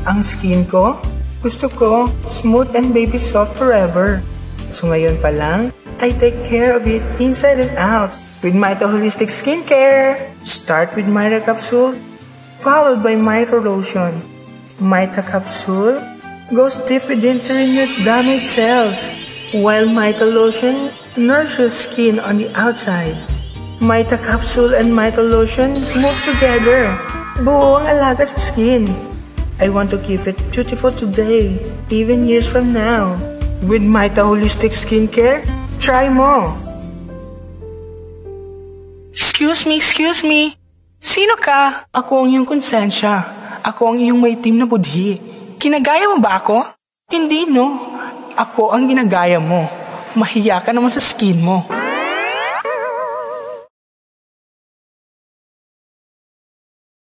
Ang skin ko, gusto ko smooth and baby soft forever. So ngayon pa lang, I take care of it inside and out with Myta Holistic Skincare. Start with Myta Capsule, followed by Myta Lotion. Myta Capsule goes deep within to renew damaged cells, while Myta Lotion nourishes skin on the outside. Myta Capsule and Myta Lotion move together. Buo ang alaga sa skin. I want to keep it beautiful today, even years from now. With Myta Holistic Skincare, try mo! Excuse me. Sino ka? Ako ang iyong konsensya. Ako ang iyong maitim na budhi. Kinagaya mo ba ako? Hindi, no? Ako ang ginagaya mo. Mahiya ka naman sa skin mo.